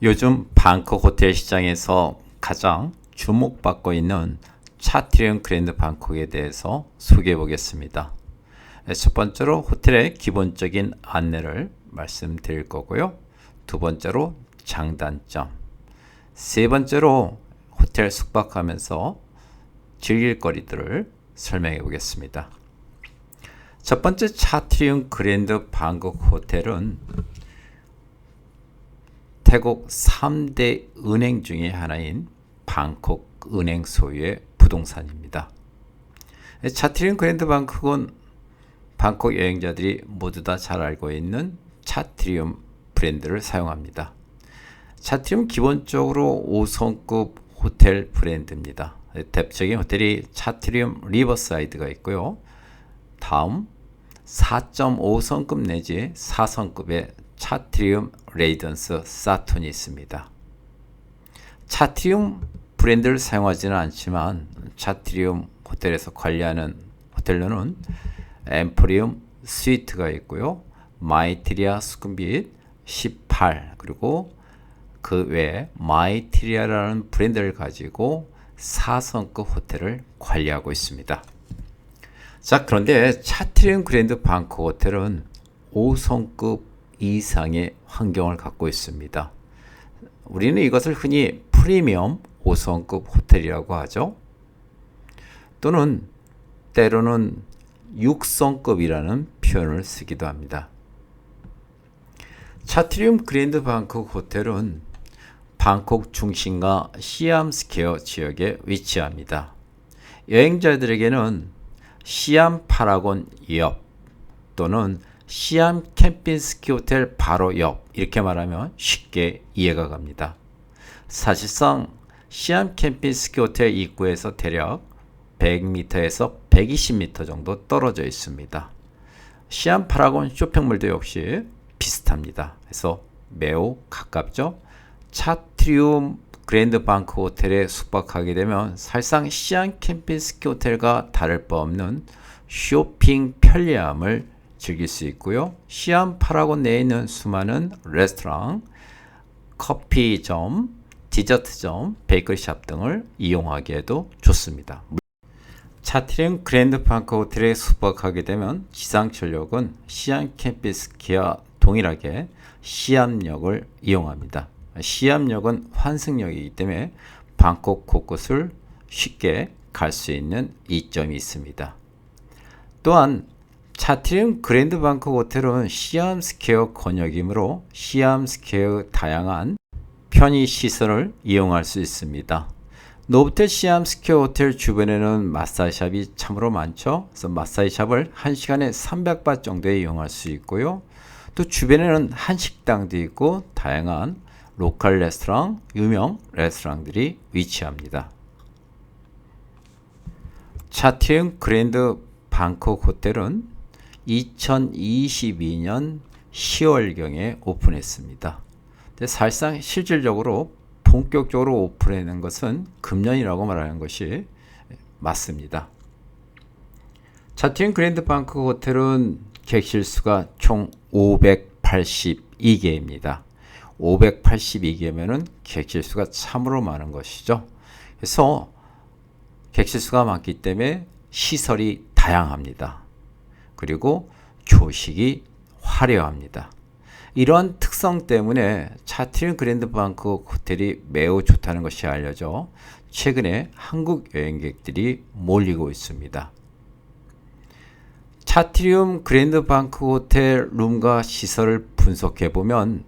요즘 방콕 호텔 시장에서 가장 주목받고 있는 차트리움 그랜드 방콕에 대해서 소개해 보겠습니다. 첫 번째로 호텔의 기본적인 안내를 말씀드릴 거고요. 두 번째로 장단점, 세 번째로 호텔 숙박하면서 즐길 거리들을 설명해 보겠습니다. 첫 번째 차트리움 그랜드 방콕 호텔은 태국 3대 은행 중의 하나인 방콕 은행 소유의 부동산입니다. 차트리움 그랜드 방콕은 방콕 여행자들이 모두 다 잘 알고 있는 차트리움 브랜드를 사용합니다. 차트리움 기본적으로 5성급 호텔 브랜드입니다. 대표적인 호텔이 차트리움 리버사이드가 있고요. 다음 4.5성급 내지 4성급의 차트리움 레이던스 사톤이 있습니다. 차트리움 브랜드를 사용하지는 않지만 차트리움 호텔에서 관리하는 호텔로는 엠포리움 스위트가 있고요. 마이티리아 수쿰빗 18 그리고 그 외에 마이티리아라는 브랜드를 가지고 4성급 호텔을 관리하고 있습니다. 자, 그런데 차트리움 그랜드 방콕 호텔은 5성급 이상의 환경을 갖고 있습니다. 우리는 이것을 흔히 프리미엄 5성급 호텔이라고 하죠. 또는 때로는 6성급이라는 표현을 쓰기도 합니다. 차트리움 그랜드 방콕 호텔은 방콕 중심과 시암스퀘어 지역에 위치합니다. 여행자들에게는 시암 파라곤 옆 또는 시암 캠핑스키 호텔 바로 옆 이렇게 말하면 쉽게 이해가 갑니다. 사실상 시암 캠핑스키 호텔 입구에서 대략 100m에서 120m 정도 떨어져 있습니다. 시암 파라곤 쇼핑몰도 역시 비슷합니다. 그래서 매우 가깝죠. 차트리움 그랜드 방콕 호텔에 숙박하게 되면 사실상 시암 캠핑스키 호텔과 다를 바 없는 쇼핑 편리함을 즐길 수 있고요. 시암 파라곤 내에 있는 수많은 레스토랑, 커피점, 디저트점, 베이커리샵 등을 이용하기에도 좋습니다. 차트리움 그랜드 방콕 호텔에 숙박하게 되면 지상철역은 시암 캠핑스키와 동일하게 시암역을 이용합니다. 시암역은 환승역이기 때문에 방콕 곳곳을 쉽게 갈 수 있는 이점이 있습니다. 또한 차트리움 그랜드 방콕 호텔은 시암스퀘어 권역이므로 시암스퀘어 다양한 편의시설을 이용할 수 있습니다. 노브텔 시암스퀘어 호텔 주변에는 마사지샵이 참으로 많죠. 그래서 마사지샵을 1시간에 300바 정도에 이용할 수 있고요. 또 주변에는 한식당도 있고 다양한 로컬 레스토랑, 유명 레스토랑들이 위치합니다. 차트리움 그랜드 방콕 호텔은 2022년 10월경에 오픈했습니다. 근데 사실상 실질적으로 본격적으로 오픈하는 것은 금년이라고 말하는 것이 맞습니다. 차트리움 그랜드 방콕 호텔은 객실 수가 총 582개입니다. 582개면은 객실 수가 참으로 많은 것이죠. 그래서 객실 수가 많기 때문에 시설이 다양합니다. 그리고 조식이 화려합니다. 이러한 특성 때문에 차트리움 그랜드 방콕 호텔이 매우 좋다는 것이 알려져 최근에 한국 여행객들이 몰리고 있습니다. 차트리움 그랜드 방콕 호텔 룸과 시설을 분석해 보면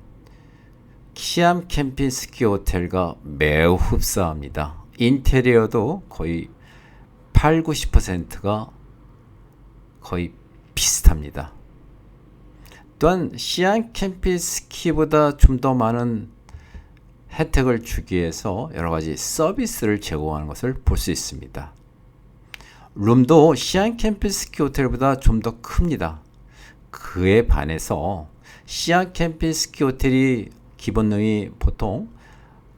시암 캠핑스키 호텔과 매우 흡사합니다. 인테리어도 거의 80-90%가 거의 비슷합니다. 또한 시암 캠핑스키보다 좀 더 많은 혜택을 주기 위해서 여러가지 서비스를 제공하는 것을 볼 수 있습니다. 룸도 시암 캠핑스키 호텔보다 좀 더 큽니다. 그에 반해서 시암 캠핑스키 호텔이 기본능이 보통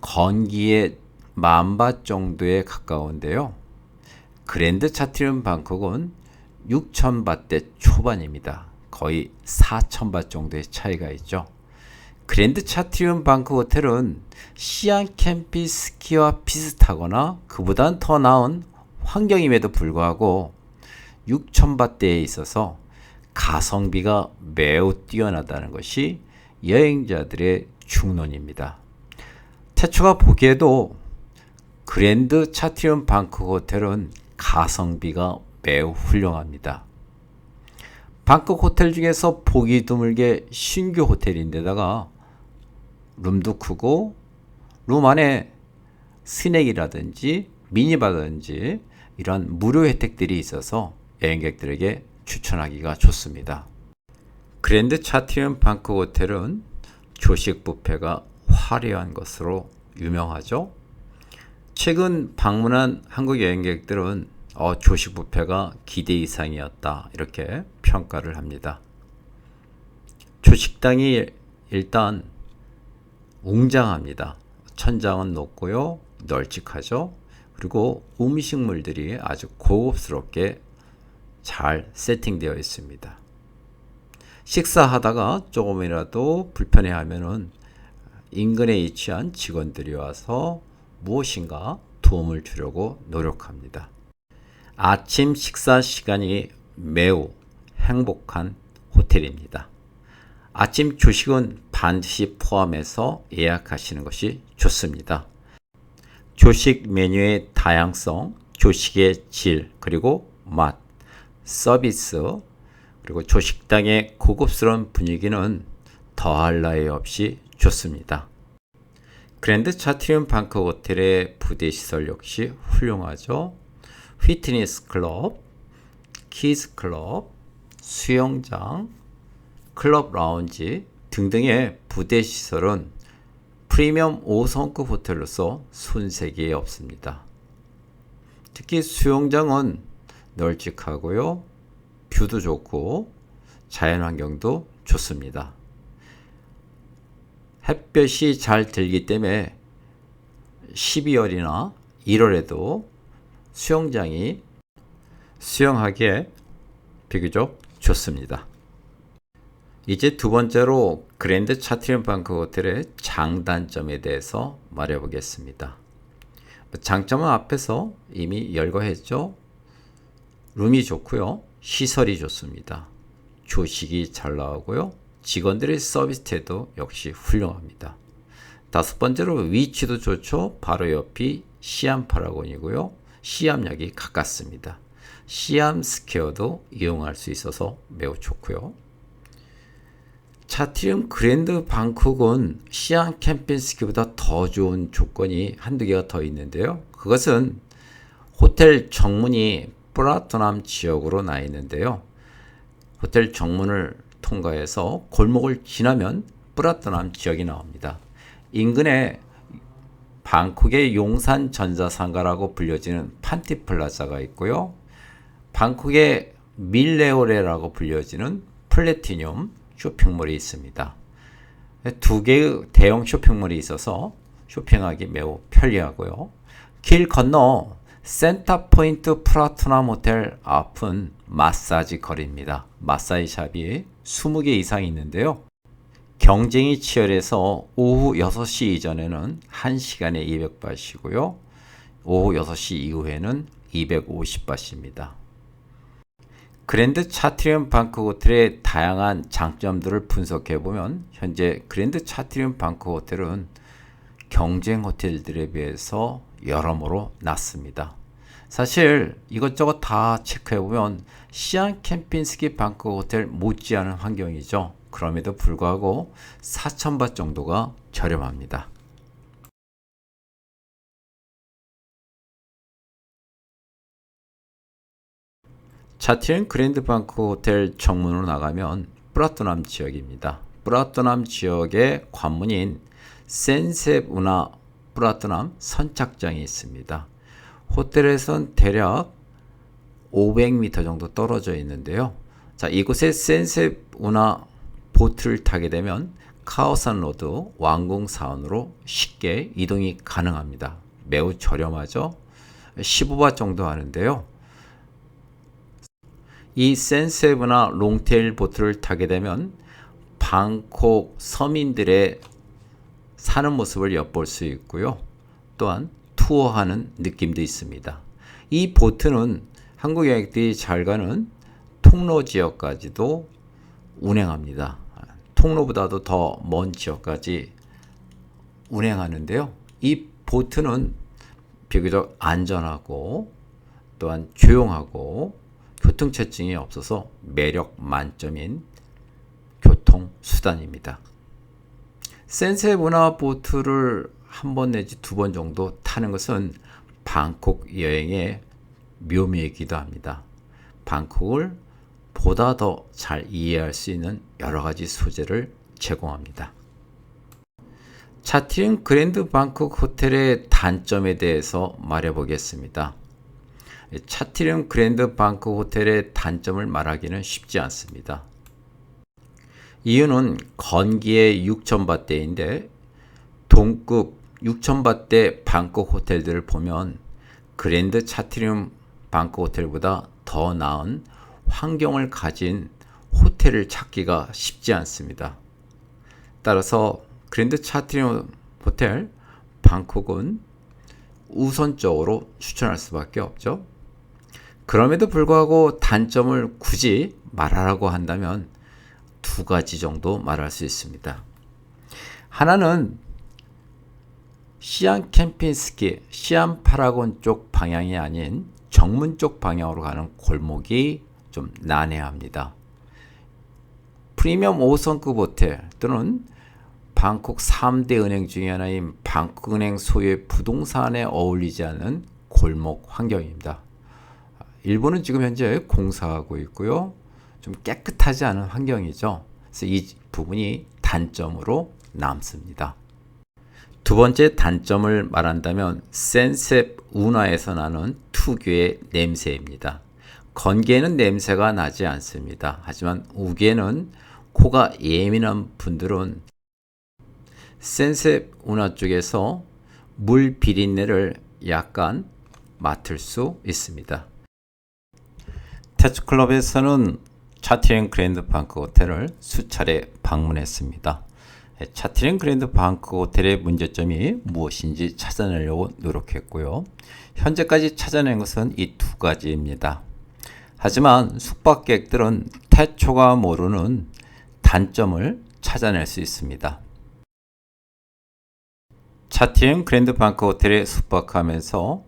건기의 10,000바 정도에 가까운데요. 그랜드 차트리움 방콕은 6,000바대 초반입니다. 거의 4,000바 정도의 차이가 있죠. 그랜드 차트리움 방콕 호텔은 시안 캠핑스키와 비슷하거나 그보단 더 나은 환경임에도 불구하고 6,000바트에 있어서 가성비가 매우 뛰어나다는 것이 여행자들의 중론입니다. 태초가 보기에도 그랜드 차트리움 방콕 호텔은 가성비가 매우 훌륭합니다. 방콕 호텔 중에서 보기 드물게 신규 호텔인데다가 룸도 크고 룸 안에 스낵이라든지 미니바라든지 이런 무료 혜택들이 있어서 여행객들에게 추천하기가 좋습니다. 그랜드 차트리움 방콕 호텔은 조식 뷔페가 화려한 것으로 유명하죠. 최근 방문한 한국 여행객들은 조식 뷔페가 기대 이상이었다 이렇게 평가를 합니다. 조식당이 일단 웅장합니다. 천장은 높고요, 널찍하죠. 그리고 음식물들이 아주 고급스럽게 잘 세팅되어 있습니다. 식사하다가 조금이라도 불편해하면은 인근에 위치한 직원들이 와서 무엇인가 도움을 주려고 노력합니다. 아침 식사 시간이 매우 행복한 호텔입니다. 아침 조식은 반드시 포함해서 예약하시는 것이 좋습니다. 조식 메뉴의 다양성, 조식의 질, 그리고 맛, 서비스, 그리고 조식당의 고급스러운 분위기는 더할 나위 없이 좋습니다. 그랜드 차트리움 방콕 호텔의 부대 시설 역시 훌륭하죠. 피트니스 클럽, 키즈 클럽, 수영장, 클럽 라운지 등등의 부대 시설은 프리미엄 5성급 호텔로서 손색이 없습니다. 특히 수영장은 널찍하고요, 뷰도 좋고 자연환경도 좋습니다. 햇볕이 잘 들기 때문에 12월이나 1월에도 수영장이 수영하기에 비교적 좋습니다. 이제 두 번째로 그랜드 차트리움 방콕 호텔의 장단점에 대해서 말해 보겠습니다. 장점은 앞에서 이미 열거했죠. 룸이 좋고요, 시설이 좋습니다. 조식이 잘 나오고요, 직원들의 서비스 태도 역시 훌륭합니다. 다섯 번째로 위치도 좋죠. 바로 옆이 시암 파라곤이고요, 시암역이 가깝습니다. 시암 스퀘어도 이용할 수 있어서 매우 좋고요. 차트리움 그랜드 방콕은 시암 캠핑스키보다 더 좋은 조건이 한두 개가 더 있는데요. 그것은 호텔 정문이 프라토남 지역으로 나 있는데요. 호텔 정문을 통과해서 골목을 지나면 프라토남 지역이 나옵니다. 인근에 방콕의 용산 전자상가라고 불려지는 판티플라자가 있고요. 방콕의 밀레오레라고 불려지는 플래티늄 쇼핑몰이 있습니다. 두 개의 대형 쇼핑몰이 있어서 쇼핑하기 매우 편리하고요. 길 건너 센터포인트 프라토남 호텔 앞은 마사지 거리입니다. 마사지 샵이 20개 이상 있는데요. 경쟁이 치열해서 오후 6시 이전에는 1시간에 200바트이고요. 오후 6시 이후에는 250바트입니다. 그랜드 차트리움 방콕 호텔의 다양한 장점들을 분석해보면 현재 그랜드 차트리움 방콕 호텔은 경쟁 호텔들에 비해서 여러모로 낮습니다. 사실 이것저것 다 체크해보면 시안 캠핑스키 방콕 호텔 못지않은 환경이죠. 그럼에도 불구하고 4,000바트 정도가 저렴합니다. 차트리움 그랜드 방콕 호텔 정문으로 나가면 프라토남 지역입니다. 프라토남 지역의 관문인 센셉 운하 프라토남 선착장이 있습니다. 호텔에선 대략 500m 정도 떨어져 있는데요. 자, 이곳에 센셉 운하 보트를 타게 되면 카오산 로드 왕궁 사원으로 쉽게 이동이 가능합니다. 매우 저렴하죠. 15바트 정도 하는데요. 이 센셉 운하 롱테일 보트를 타게 되면 방콕 서민들의 사는 모습을 엿볼 수 있고요. 또한 투어하는 느낌도 있습니다. 이 보트는 한국 여행객들이 잘 가는 통로 지역까지도 운행합니다. 통로보다도 더 먼 지역까지 운행하는데요. 이 보트는 비교적 안전하고 또한 조용하고 교통체증이 없어서 매력 만점인 교통수단입니다. 센세 문화 보트를 한 번 내지 두 번 정도 타는 것은 방콕 여행의 묘미이기도 합니다. 방콕을 보다 더 잘 이해할 수 있는 여러 가지 소재를 제공합니다. 차트링 그랜드 방콕 호텔의 단점에 대해서 말해보겠습니다. 차트링 그랜드 방콕 호텔의 단점을 말하기는 쉽지 않습니다. 이유는 건기의 6,000바트인데 동급 6,000바트 방콕 호텔들을 보면 그랜드 차트리움 방콕 호텔보다 더 나은 환경을 가진 호텔을 찾기가 쉽지 않습니다. 따라서 그랜드 차트리움 호텔 방콕은 우선적으로 추천할 수밖에 없죠. 그럼에도 불구하고 단점을 굳이 말하라고 한다면 두 가지 정도 말할 수 있습니다. 하나는 시안 캠핑스키, 시안 파라곤 쪽 방향이 아닌 정문 쪽 방향으로 가는 골목이 좀 난해합니다. 프리미엄 5성급 호텔 또는 방콕 3대 은행 중에 하나인 방콕은행 소유의 부동산에 어울리지 않는 골목 환경입니다. 일본은 지금 현재 공사하고 있고요. 좀 깨끗하지 않은 환경이죠. 그래서 이 부분이 단점으로 남습니다. 두 번째 단점을 말한다면 센셉 운하에서 나는 특유의 냄새입니다. 건기에는 냄새가 나지 않습니다. 하지만 우기에는 코가 예민한 분들은 센셉 운하 쪽에서 물 비린내를 약간 맡을 수 있습니다. 태츠클럽에서는 차트링 그랜드 방콕 호텔을 수차례 방문했습니다. 차트링 그랜드 방콕 호텔의 문제점이 무엇인지 찾아내려고 노력했고요. 현재까지 찾아낸 것은 이 두 가지입니다. 하지만 숙박객들은 태초가 모르는 단점을 찾아낼 수 있습니다. 차트링 그랜드 방콕 호텔에 숙박하면서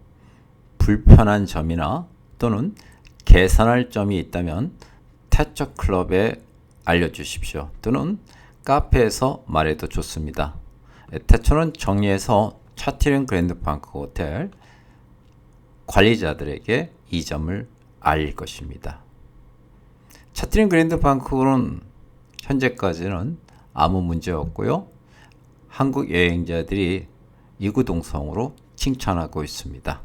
불편한 점이나 또는 개선할 점이 있다면 태초클럽에 알려주십시오. 또는 카페에서 말해도 좋습니다. 태초는 정리해서 차트링 그랜드 방콕 호텔 관리자들에게 이 점을 알릴 것입니다. 차트링 그랜드 방콕은 현재까지는 아무 문제 없고요. 한국 여행자들이 이구동성으로 칭찬하고 있습니다.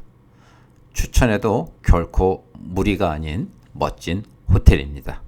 추천해도 결코 무리가 아닌 멋진 호텔입니다.